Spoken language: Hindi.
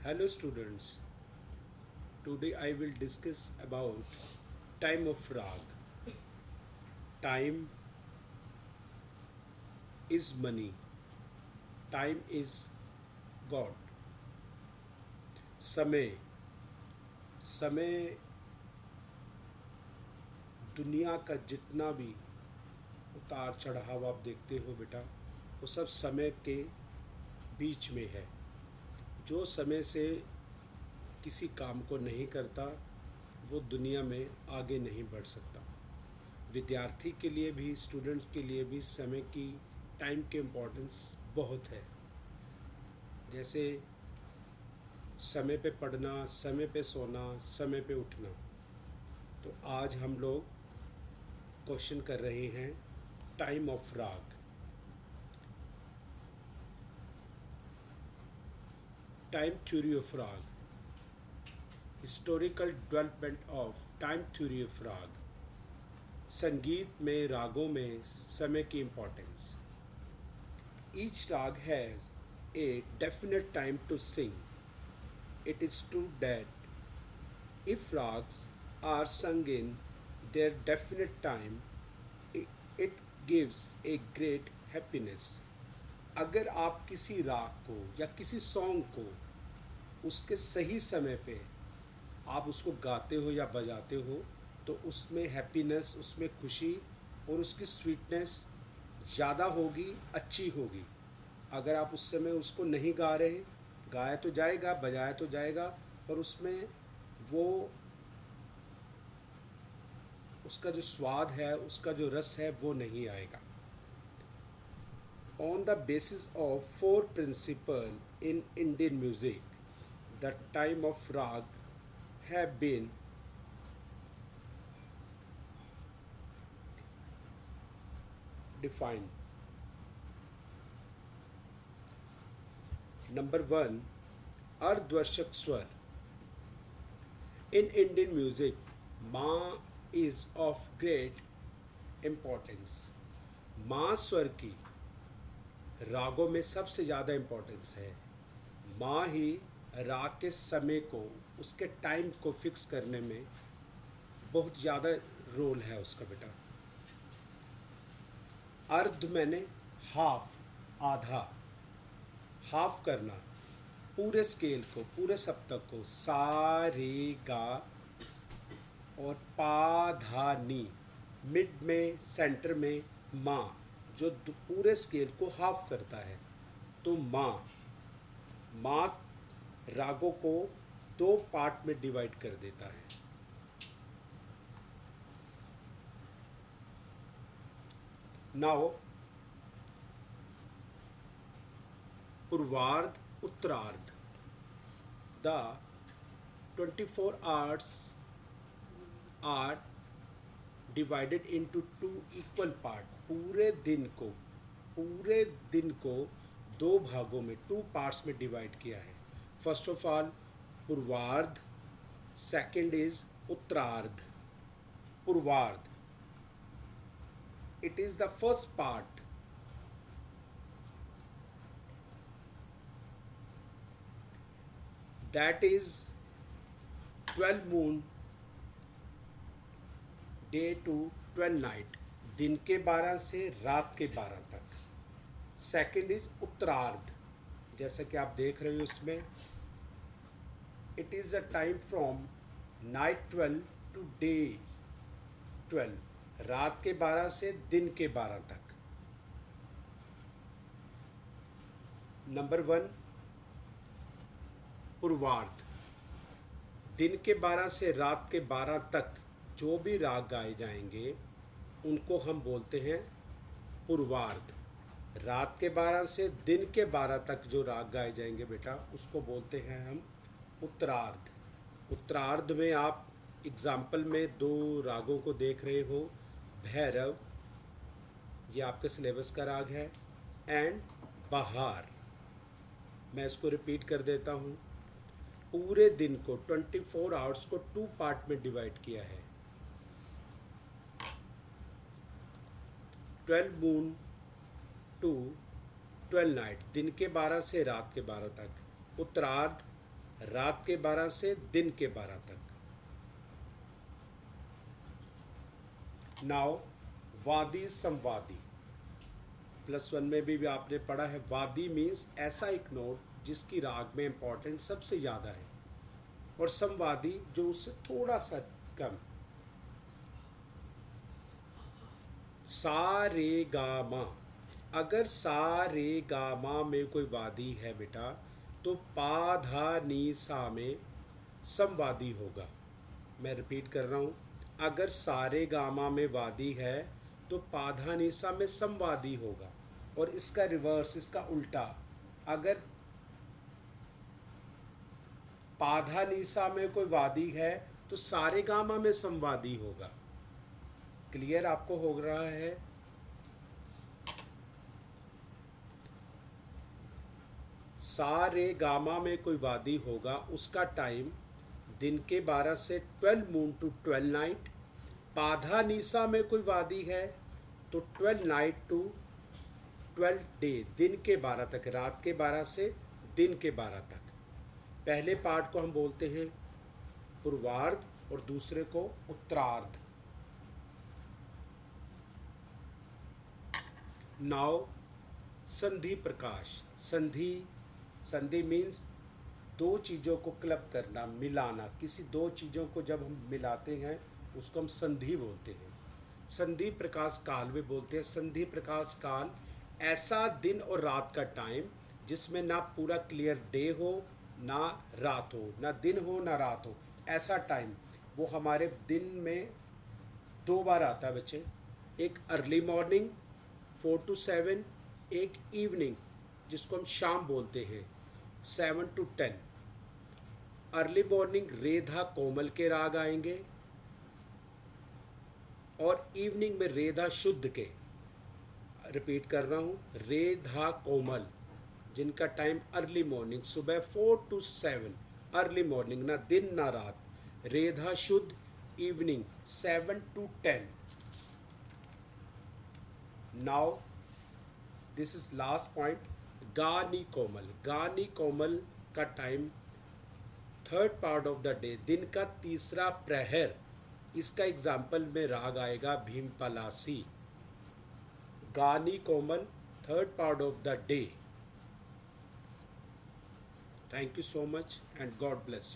Hello students, today I will discuss about time of rag. Time is money, time is God. समय समय दुनिया का जितना भी उतार चढ़ाव आप देखते हो बेटा, वो सब समय के बीच में है। जो समय से किसी काम को नहीं करता वो दुनिया में आगे नहीं बढ़ सकता। विद्यार्थी के लिए भी, स्टूडेंट्स के लिए भी समय की, टाइम के इम्पोर्टेंस बहुत है। जैसे समय पे पढ़ना, समय पे सोना, समय पे उठना। तो आज हम लोग क्वेश्चन कर रहे हैं टाइम ऑफ राग। टाइम थ्योरी ऑफ राग, historical development of time theory of राग। संगीत में, रागों में समय की इम्पोर्टेंस। ईच राग has a definite time to sing. It is true that if rags are sung in their definite time, it gives a great happiness. अगर आप किसी राग को या किसी सॉन्ग को उसके सही समय पे आप उसको गाते हो या बजाते हो तो उसमें हैप्पीनेस, उसमें खुशी और उसकी स्वीटनेस ज़्यादा होगी, अच्छी होगी। अगर आप उस समय उसको नहीं गा रहे, गाया तो जाएगा, बजाया तो जाएगा, पर उसमें वो उसका जो स्वाद है, उसका जो रस है, वो नहीं आएगा। On the basis of 4 principle in Indian music, the time of raga have been defined. Number 1, अर्धवर्षक स्वर। In Indian music, ma is of great importance. माँ स्वर की रागों में सबसे ज़्यादा इम्पोर्टेंस है। माँ ही राग के समय को, उसके टाइम को फिक्स करने में बहुत ज़्यादा रोल है उसका बेटा। अर्ध मैंने हाफ, आधा। हाफ करना, पूरे स्केल को, पूरे सप्तक को सा रे गा और पा धा नी, मिड में, सेंटर में माँ, जो पूरे स्केल को हाफ करता है। तो माँ रागों को 2 पार्ट में डिवाइड कर देता है। नाउ पूर्वार्ध, उत्तरार्ध। The 24 hours are divided into 2 equal part. पूरे दिन को 2 भागों में, 2 पार्ट्स में डिवाइड किया है। फर्स्ट ऑफ ऑल पूर्वार्ध, सेकंड इज उत्तरार्ध। पूर्वार्ध, it is the first part that is 12 moon day to 12 night, दिन के 12 से रात के 12 तक। सेकंड इज उत्तरार्ध, जैसा कि आप देख रहे हो उसमें, it is a time from night 12 to day 12, रात के 12 से दिन के 12 तक। नंबर 1, पूर्वार्ध। दिन के 12 से रात के 12 तक जो भी राग गाए जाएंगे उनको हम बोलते हैं पूर्वार्ध। रात के 12 से दिन के 12 तक जो राग गाए जाएंगे बेटा, उसको बोलते हैं हम उत्तरार्ध। उत्तरार्ध में आप एग्जाम्पल में 2 रागों को देख रहे हो। भैरव, ये आपके सिलेबस का राग है, एंड बहार। मैं इसको रिपीट कर देता हूँ। पूरे दिन को, 24 आवर्स को 2 पार्ट में डिवाइड किया है। 12 मून टू 12 नाइट, दिन के 12 से रात के 12 तक। उत्तरार्ध रात के 12 से दिन के 12 तक। नाउ वादी संवादी, +1 में भी आपने पढ़ा है। वादी मीन्स ऐसा एक नोट जिसकी राग में इंपॉर्टेंस सबसे ज़्यादा है, और संवादी जो उससे थोड़ा सा कम। सा रे गा मा, अगर सा रे गा मा में कोई वादी है बेटा तो पा धा नी सा में संवादी होगा। मैं रिपीट कर रहा हूँ, अगर सारे गामा में वादी है तो पाधा निसा में संवादी होगा। और इसका रिवर्स, इसका उल्टा, अगर पाधा निसा में कोई वादी है तो सारे गामा में संवादी होगा। क्लियर आपको हो रहा है? सारे गामा में कोई वादी होगा, उसका टाइम दिन के 12 से 12 मून टू 12 नाइट। पाधा निसा में कोई वादी है तो 12 नाइट टू 12 डे, दिन के 12 तक, रात के 12 से दिन के 12 तक। पहले पार्ट को हम बोलते हैं पूर्वार्ध और दूसरे को उत्तरार्ध। नाउ संधि प्रकाश। संधि मीन्स दो चीज़ों को क्लब करना, मिलाना। किसी दो चीज़ों को जब हम मिलाते हैं उसको हम संधि बोलते हैं। संधि प्रकाश काल भी बोलते हैं। संधि प्रकाश काल ऐसा दिन और रात का टाइम जिसमें ना पूरा क्लियर डे हो ना रात हो, ना दिन हो ना रात हो, ऐसा टाइम। वो हमारे दिन में 2 बार आता है बच्चे, एक अर्ली मॉर्निंग 4 to 7, एक इवनिंग जिसको हम शाम बोलते हैं 7 to 10। अर्ली मॉर्निंग रेधा कोमल के राग आएंगे और इवनिंग में रेधा शुद्ध के। रिपीट कर रहा हूँ, रेधा कोमल जिनका टाइम अर्ली मॉर्निंग सुबह 4 to 7, अर्ली मॉर्निंग, ना दिन ना रात। रेधा शुद्ध evening 7 to 10। Now this is last point, गानी कोमल। गानी कोमल का time 3rd part of the day, दिन का तीसरा प्रहर। इसका एग्जाम्पल में राग आएगा भीमपलासी। गानी कोमल 3rd part of the day. Thank you so much and God bless you.